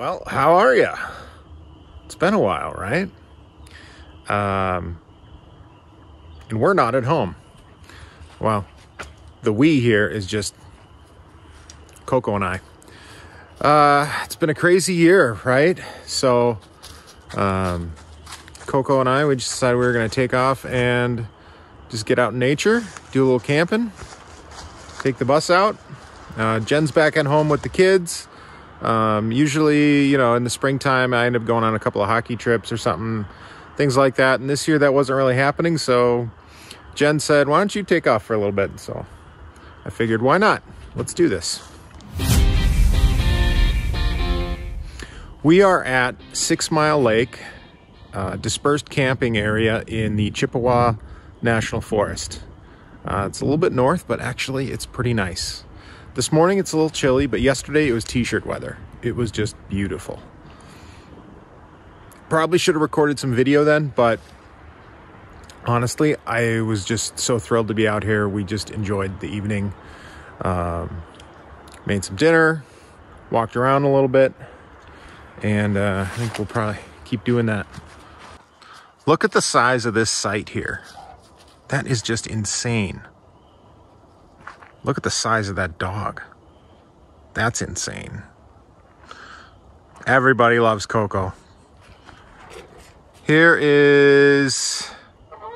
Well, how are ya? It's been a while, right? And we're not at home. Well, the we here is just Coco and I. It's been a crazy year, right? So, Coco and I, we just decided we were going to take off and just get out in nature, do a little camping, take the bus out. Jen's back at home with the kids. Usually, you know, in the springtime, I end up going on a couple of hockey trips or something, things like that. And this year that wasn't really happening. So Jen said, why don't you take off for a little bit? So I figured, why not? Let's do this. We are at 6 Mile Lake, dispersed camping area in the Chippewa National Forest. It's a little bit north, but actually it's pretty nice. This morning it's a little chilly, but yesterday it was t-shirt weather. It was just beautiful. Probably should have recorded some video then, but honestly, I was just so thrilled to be out here. We just enjoyed the evening. Made some dinner, walked around a little bit, and I think we'll probably keep doing that. Look at the size of this site here. That is just insane. Look at the size of that dog. That's insane. Everybody loves Coco. Here is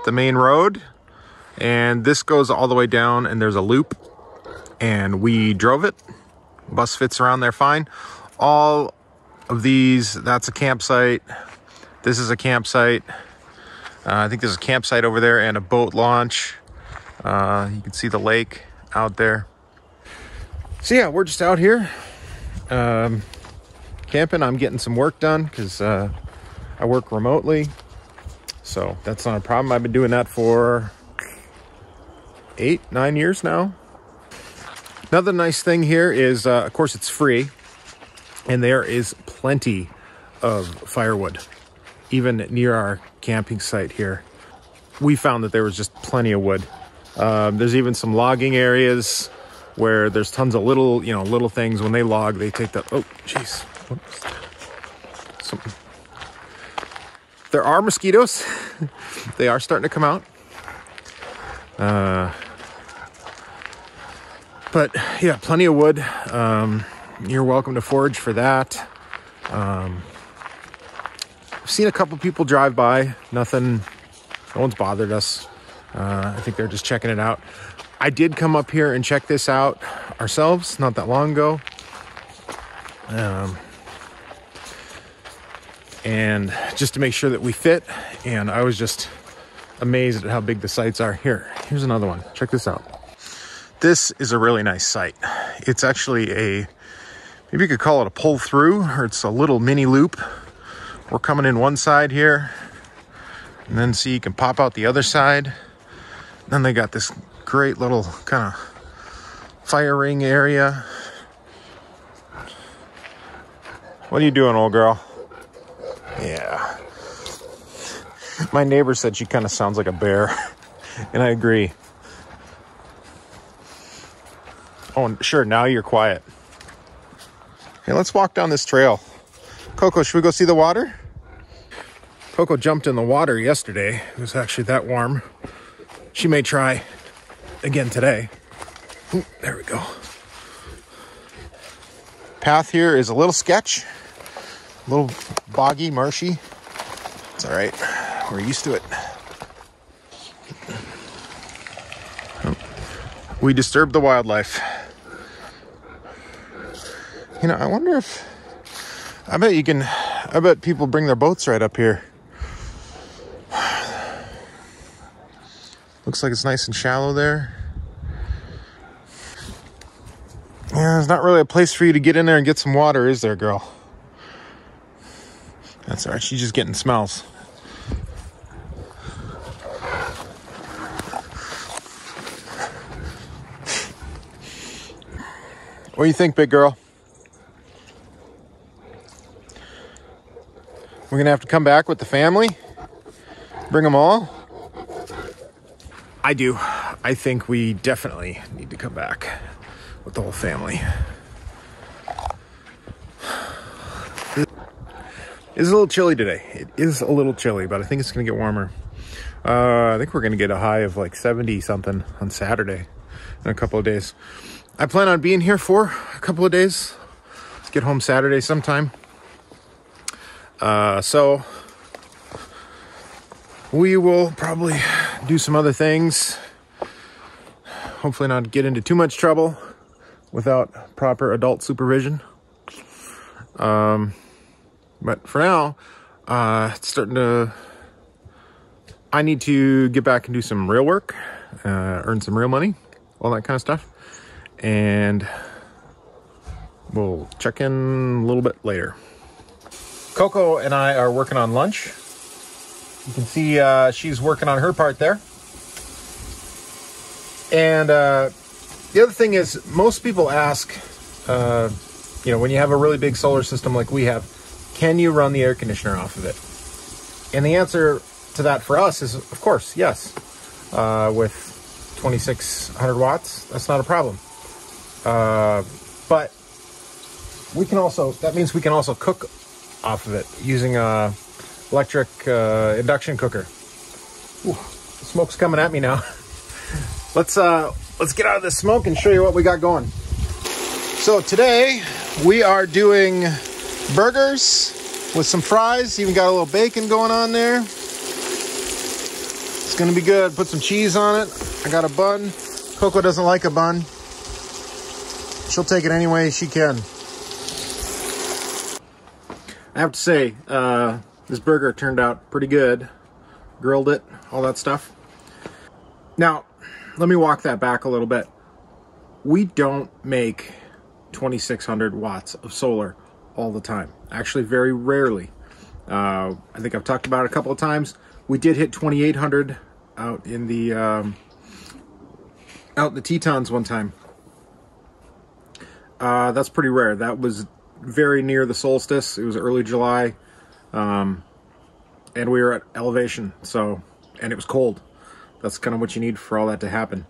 the main road, and this goes all the way down, and there's a loop, and we drove it. Bus fits around there fine. All of these, that's a campsite. This is a campsite. I think there's a campsite over there and a boat launch. You can see the lake out there. So yeah, we're just out here camping. I'm getting some work done because I work remotely, so that's not a problem. I've been doing that for 8-9 years now. Another nice thing here is of course it's free, and there is plenty of firewood even near our camping site here. We found that there was just plenty of wood. There's even some logging areas where there's tons of little, little things. When they log, they take the, oh, jeez. There are mosquitoes. They are starting to come out. But yeah, plenty of wood. You're welcome to forage for that. I've seen a couple people drive by. Nothing, no one's bothered us. I think they're just checking it out. I did come up here and check this out ourselves not that long ago. And just to make sure that we fit. And I was just amazed at how big the sites are. Here's another one. Check this out. This is a really nice site. It's actually maybe you could call it a pull through, or it's a little mini loop. We're coming in one side here, and then see you can pop out the other side. Then they got this great little kind of fire ring area. What are you doing, old girl? Yeah. My neighbor said she kind of sounds like a bear, and I agree. Oh, and sure, now you're quiet. Hey, let's walk down this trail. Coco, should we go see the water? Coco jumped in the water yesterday. It was actually that warm. She may try again today. Ooh, there we go. Path here is a little sketch. A little boggy, marshy. It's all right. We're used to it. We disturb the wildlife. I wonder if... I bet people bring their boats right up here. Looks like it's nice and shallow there. Yeah, there's not really a place for you to get in there and get some water, is there, girl? That's all right. She's just getting smells. What do you think, big girl? We're gonna have to come back with the family? Bring them all? I do. I think we definitely need to come back with the whole family. It's a little chilly today. It is a little chilly, but I think it's going to get warmer. I think we're going to get a high of like 70 something on Saturday in a couple of days. I plan on being here for a couple of days. Let's get home Saturday sometime. So we will probably do some other things. Hopefully not get into too much trouble without proper adult supervision. But for now, it's starting to... I need to get back and do some real work, earn some real money, all that kind of stuff. And we'll check in a little bit later. Coco and I are working on lunch. You can see she's working on her part there. And the other thing is, most people ask, you know, when you have a really big solar system like we have, can you run the air conditioner off of it? And the answer to that for us is, of course, yes. With 2,600 watts, that's not a problem. But we can also, that means we can also cook off of it using a electric induction cooker. Ooh, the smoke's coming at me now. Let's get out of this smoke and show you what we got going. So today we are doing burgers with some fries. Even got a little bacon going on there. It's gonna be good. Put some cheese on it. I got a bun. Coco doesn't like a bun. She'll take it any way she can. I have to say, this burger turned out pretty good. Grilled it, all that stuff. Now, let me walk that back a little bit. We don't make 2,600 watts of solar all the time. Actually, very rarely. I think I've talked about it a couple of times. We did hit 2,800 out in the Tetons one time. That's pretty rare. That was very near the solstice. It was early July, and we were at elevation, so, and it was cold. That's kind of what you need for all that to happen.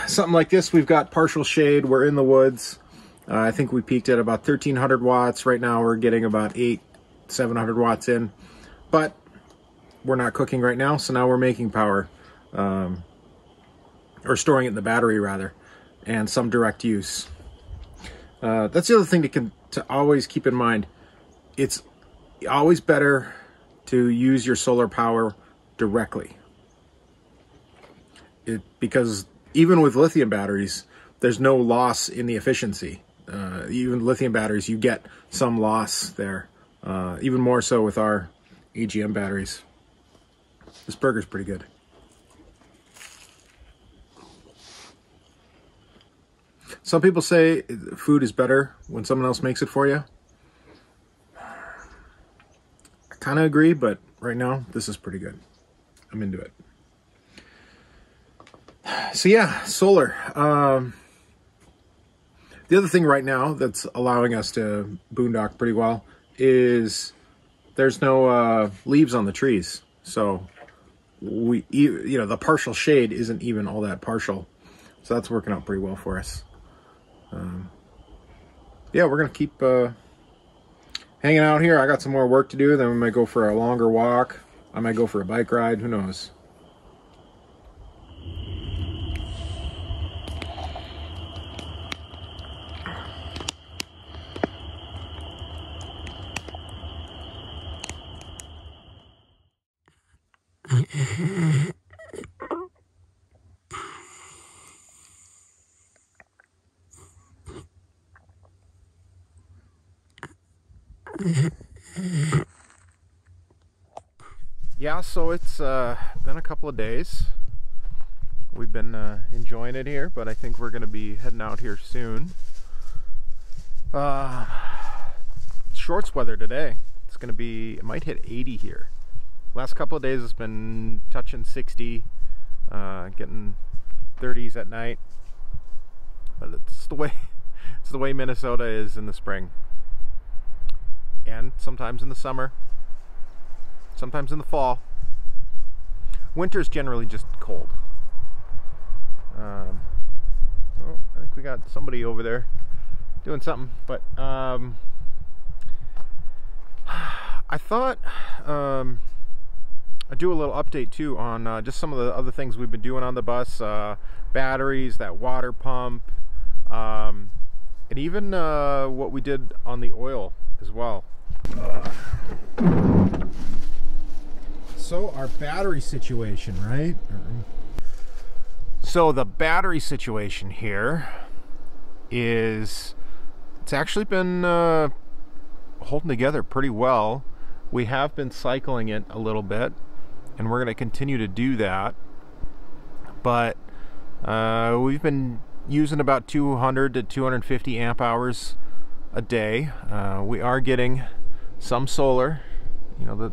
Something like this, we've got partial shade. We're in the woods. I think we peaked at about 1,300 watts. Right now we're getting about 700 watts in, but we're not cooking right now, so now we're making power, or storing it in the battery rather, and some direct use. That's the other thing to always keep in mind. It's always better to use your solar power directly. Because even with lithium batteries, there's no loss in the efficiency. Even lithium batteries, you get some loss there. Even more so with our AGM batteries. This burger's pretty good. Some people say food is better when someone else makes it for you. I kind of agree, but right now, this is pretty good. I'm into it. So yeah, solar. The other thing right now that's allowing us to boondock pretty well is there's no leaves on the trees. So you know, the partial shade isn't even all that partial. So that's working out pretty well for us. Yeah, we're gonna keep hanging out here. I got some more work to do. Then we might go for a longer walk. I might go for a bike ride. Who knows? Yeah, so it's been a couple of days. We've been enjoying it here, but I think we're going to be heading out here soon. Shorts weather today. It's going to be, it might hit 80 here. Last couple of days it's been touching 60, getting 30s at night. But it's the way Minnesota is in the spring. And sometimes in the summer. Sometimes in the fall. Winter's generally just cold. Oh, I think we got somebody over there doing something, but I thought I'd do a little update too on just some of the other things we've been doing on the bus. Batteries, that water pump, and even what we did on the oil as well. So our battery situation, right? So the battery situation here is, it's actually been holding together pretty well. We have been cycling it a little bit, and we're going to continue to do that. But we've been using about 200 to 250 amp hours a day. We are getting some solar. You know, the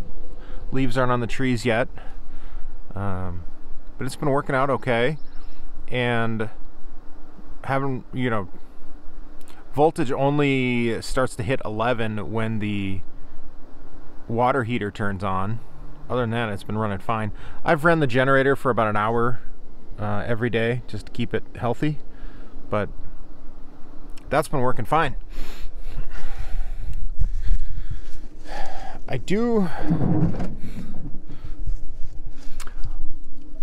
leaves aren't on the trees yet, but it's been working out okay. And having, you know, voltage only starts to hit 11 when the water heater turns on. Other than that, it's been running fine. I've ran the generator for about an hour every day just to keep it healthy, but that's been working fine. I do,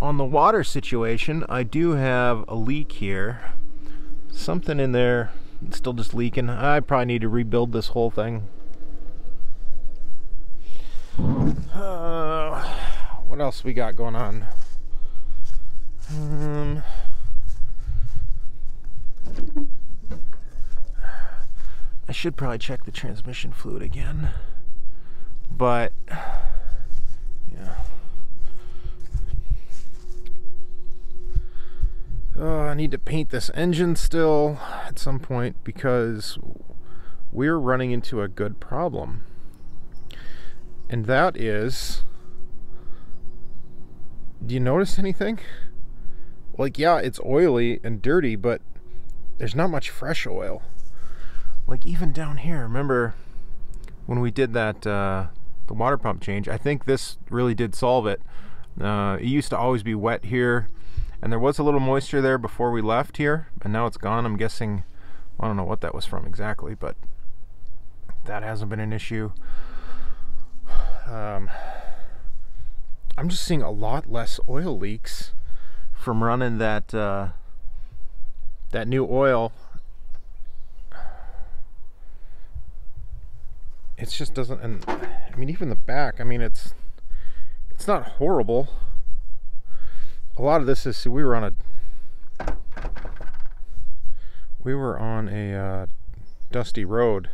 on the water situation, I do have a leak here. Something in there, it's still just leaking. I probably need to rebuild this whole thing. What else we got going on? I should probably check the transmission fluid again, but yeah. I need to paint this engine still at some point because we're running into a good problem. And that is, do you notice anything? Like, yeah, it's oily and dirty, but there's not much fresh oil. Like, even down here, remember when we did that, the water pump change, I think this really did solve it. It used to always be wet here, and there was a little moisture there before we left here, and now it's gone. I'm guessing, I don't know what that was from exactly, but that hasn't been an issue. I'm just seeing a lot less oil leaks from running that that new oil. It just doesn't, and I mean, even the back, I mean, it's not horrible. A lot of this is, see, we were on a dusty road,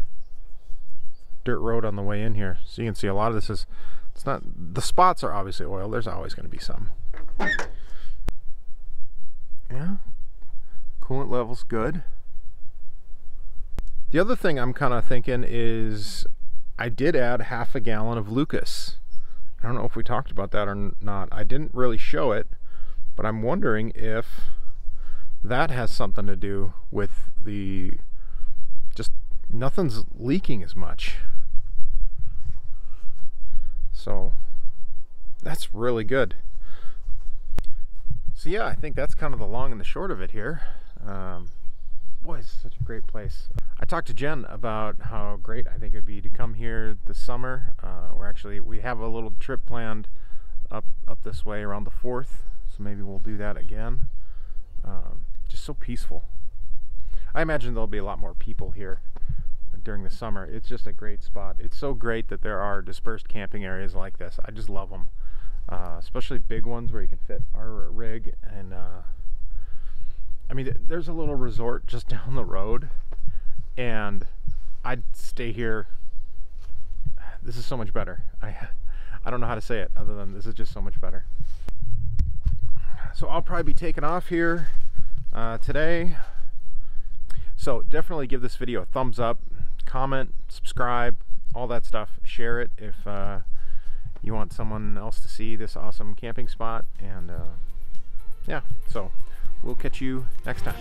dirt road on the way in here, so you can see a lot of this is, it's not, the spots are obviously oil. There's always going to be some. Yeah, coolant level's good. The other thing I'm kind of thinking is I did add half a gallon of Lucas. I don't know if we talked about that or not. I didn't really show it, but I'm wondering if that has something to do with the, just nothing's leaking as much. So that's really good. So yeah, I think that's kind of the long and the short of it here. Boy, it's such a great place. I talked to Jen about how great I think it'd be to come here this summer. We have a little trip planned up this way around the 4th, so maybe we'll do that again. Just so peaceful. I imagine there'll be a lot more people here during the summer. It's just a great spot. It's so great that there are dispersed camping areas like this. I just love them, especially big ones where you can fit our rig. And I mean, there's a little resort just down the road, and I'd stay here. This is so much better. I don't know how to say it other than this is just so much better. So I'll probably be taking off here today. So definitely give this video a thumbs up, comment, subscribe, all that stuff. Share it if you want someone else to see this awesome camping spot. And yeah, so we'll catch you next time.